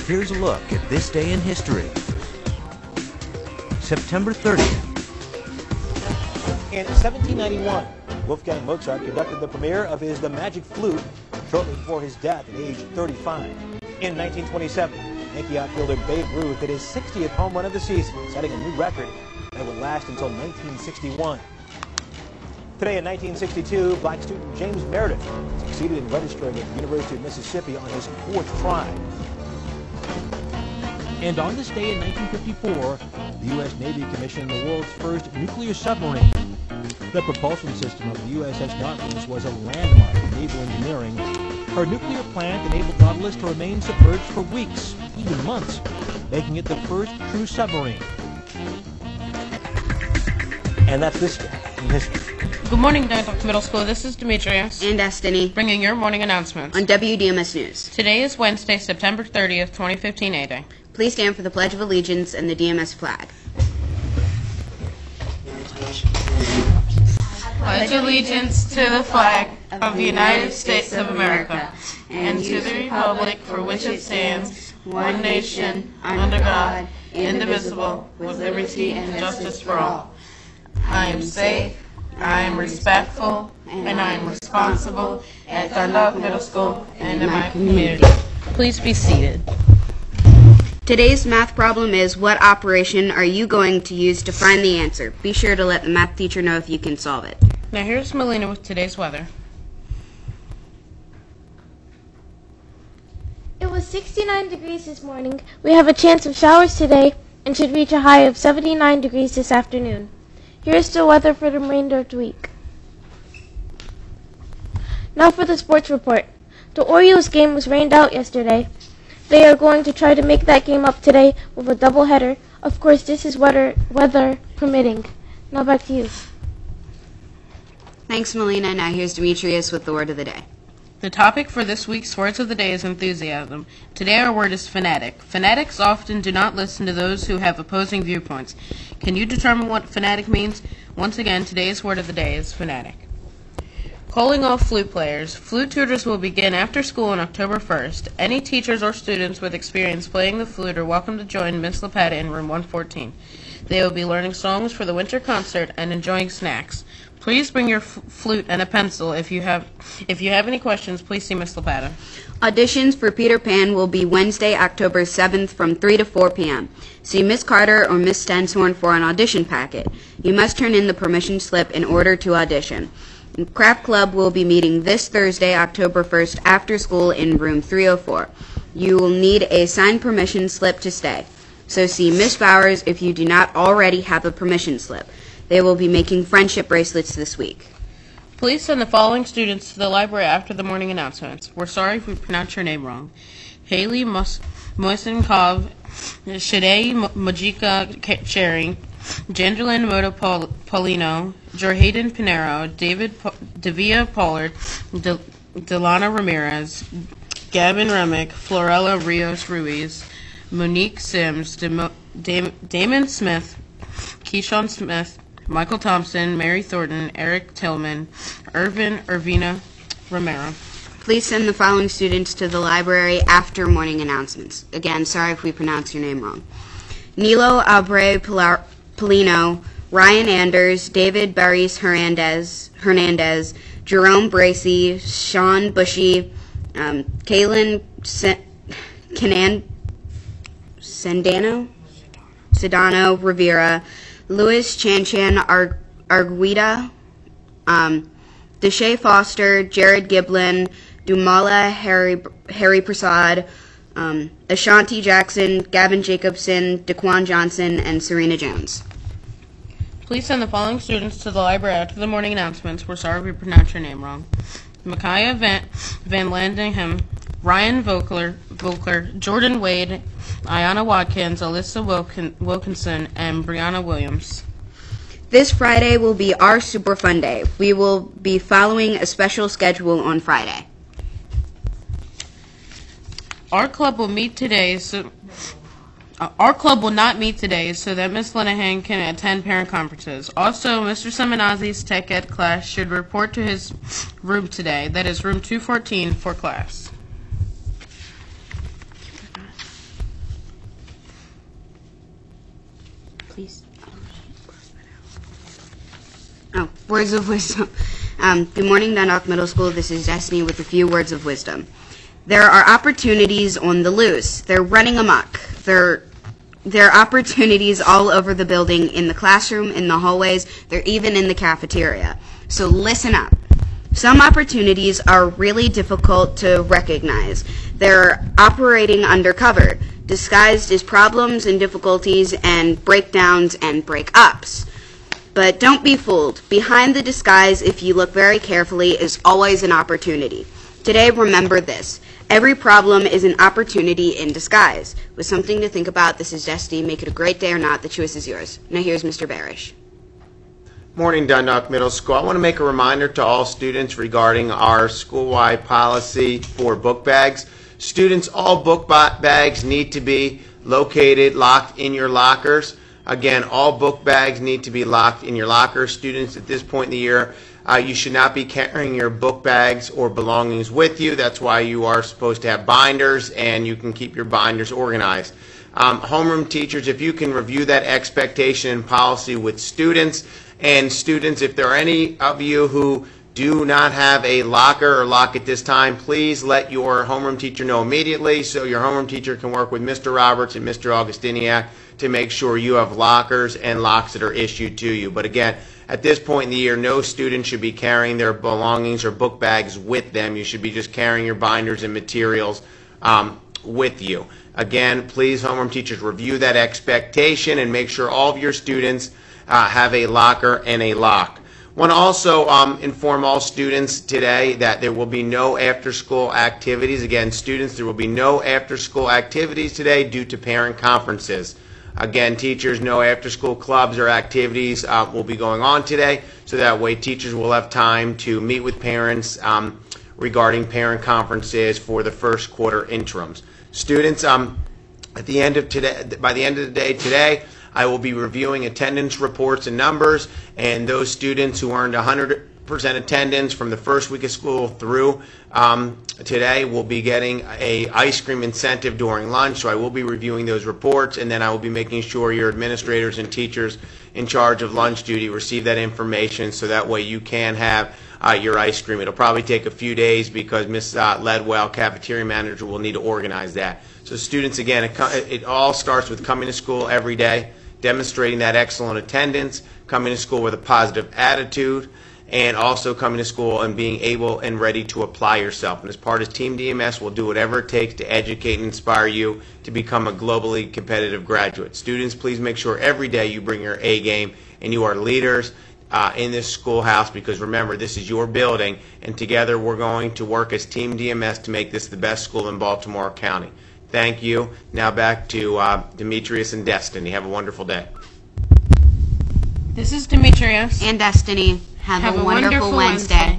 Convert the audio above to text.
Here's a look at this day in history. September 30th. In 1791, Wolfgang Mozart conducted the premiere of his The Magic Flute shortly before his death at age 35. In 1927, Yankee outfielder Babe Ruth hit his 60th home run of the season, setting a new record that would last until 1961. Today in 1962, black student James Meredith succeeded in registering at the University of Mississippi on his 4th try. And on this day in 1954, the U.S. Navy commissioned the world's first nuclear submarine. The propulsion system of the USS Nautilus was a landmark in naval engineering. Her nuclear plant enabled Nautilus to remain submerged for weeks, even months, making it the first true submarine. And that's this day in history. Good morning, Dundalk Middle School. This is Demetrius and Destiny, bringing your morning announcements on WDMS News. Today is Wednesday, September 30th, 2015 A-Day. Please stand for the Pledge of Allegiance and the DMS flag. Pledge allegiance to the flag of the United States of America and to the republic for which it stands, one nation, under God, indivisible, with liberty and justice for all. I am safe, I am respectful, and I am responsible at Dundalk Middle School and in my community. Please be seated. Today's math problem is, what operation are you going to use to find the answer? Be sure to let the math teacher know if you can solve it. Now here's Melina with today's weather. It was 69 degrees this morning. We have a chance of showers today and should reach a high of 79 degrees this afternoon. Here's the weather for the remainder of the week. Now for the sports report. The Orioles game was rained out yesterday. They are going to try to make that game up today with a doubleheader. Of course, this is weather permitting. Now back to you. Thanks, Melina. Now here's Demetrius with the word of the day. The topic for this week's Words of the Day is enthusiasm. Today our word is fanatic. Fanatics often do not listen to those who have opposing viewpoints. Can you determine what fanatic means? Once again, today's word of the day is fanatic. Calling all flute players. Flute tutors will begin after school on October 1st. Any teachers or students with experience playing the flute are welcome to join Miss Lapata in room 114. They will be learning songs for the winter concert and enjoying snacks. Please bring your flute and a pencil. If you have any questions, please see Miss Lapata. Auditions for Peter Pan will be Wednesday, October 7th from 3 to 4 p.m. See Miss Carter or Miss Stenshorn for an audition packet. You must turn in the permission slip in order to audition. Craft Club will be meeting this Thursday, October 1st, after school in room 304. You will need a signed permission slip to stay. So see Miss Bowers if you do not already have a permission slip. They will be making friendship bracelets this week. Please send the following students to the library after the morning announcements. We're sorry if we pronounce your name wrong. Haley Moisenkov, Shade Majika Cherry, Janderlin Moto Paulino, Jorhaden Pinero, Davia Pollard, Delana Ramirez, Gavin Remick, Florella Rios Ruiz, Monique Sims, Damon Smith, Keyshawn Smith, Michael Thompson, Mary Thornton, Eric Tillman, Irvina Romero. Please send the following students to the library after morning announcements. Again, sorry if we pronounce your name wrong. Nilo Abre Polino, Ryan Anders, David Barris Hernandez, Jerome Bracey, Sean Bushy, Kaylin Sedano Rivera, Louis Chanchan Arguida, Deshae Foster, Jared Giblin, Dumala Harry Prasad, Ashanti Jackson, Gavin Jacobson, Daquan Johnson, and Serena Jones. Please send the following students to the library after the morning announcements. We're sorry we pronounced your name wrong. Micaiah Van Landingham, Ryan Volker, Jordan Wade, Ayanna Watkins, Alyssa Wilkinson, and Brianna Williams. This Friday will be our Super Fun Day. We will be following a special schedule on Friday. Our club will meet today, our club will not meet today so that Ms. Linehan can attend parent conferences. Also, Mr. Seminazzi's Tech Ed class should report to his room today, that is room 214, for class. please. Oh, words of wisdom. Good morning, Dundalk Middle School. This is Destiny with a few words of wisdom. There are opportunities on the loose. They're running amok. There are opportunities all over the building, in the classroom, in the hallways. They're even in the cafeteria. So listen up. Some opportunities are really difficult to recognize. They're operating undercover, disguised as problems and difficulties and breakdowns and breakups. But don't be fooled. Behind the disguise, if you look very carefully, is always an opportunity. Today, remember this. Every problem is an opportunity in disguise. With something to think about, this is Destiny. Make it a great day or not. The choice is yours. Now here's Mr. Barish. Morning, Dundalk Middle School. I want to make a reminder to all students regarding our school-wide policy for book bags. Students, all book bags need to be located, locked in your lockers. Again, all book bags need to be locked in your lockers. Students, at this point in the year, you should not be carrying your book bags or belongings with you. That's why you are supposed to have binders, and you can keep your binders organized. Homeroom teachers, if you can review that expectation and policy with students, and students, if there are any of you who do not have a locker or lock at this time, please let your homeroom teacher know immediately so your homeroom teacher can work with Mr. Roberts and Mr. Augustiniak to make sure you have lockers and locks that are issued to you. But again, at this point in the year, no student should be carrying their belongings or book bags with them. You should be just carrying your binders and materials with you. Again, please, homeroom teachers, review that expectation and make sure all of your students have a locker and a lock. I want to also inform all students today that there will be no after-school activities. Again, students, there will be no after-school activities today due to parent conferences. Again, teachers, no after-school clubs or activities will be going on today, so that way teachers will have time to meet with parents regarding parent conferences for the first quarter interims. Students, at the end of today, by the end of the day today, I will be reviewing attendance reports and numbers, and those students who earned 100% attendance from the first week of school through today will be getting a ice cream incentive during lunch. So I will be reviewing those reports, and then I will be making sure your administrators and teachers in charge of lunch duty receive that information, so that way you can have your ice cream. It'll probably take a few days because Ms. Ledwell, cafeteria manager, will need to organize that. So students, again, it all starts with coming to school every day, demonstrating that excellent attendance, coming to school with a positive attitude, and also coming to school and being able and ready to apply yourself. And as part of Team DMS, we'll do whatever it takes to educate and inspire you to become a globally competitive graduate. Students, please make sure every day you bring your A game and you are leaders in this schoolhouse, because remember, this is your building, and together we're going to work as Team DMS to make this the best school in Baltimore County. Thank you. Now back to Demetrius and Destiny. Have a wonderful day. This is Demetrius. And Destiny. Have a wonderful Wednesday.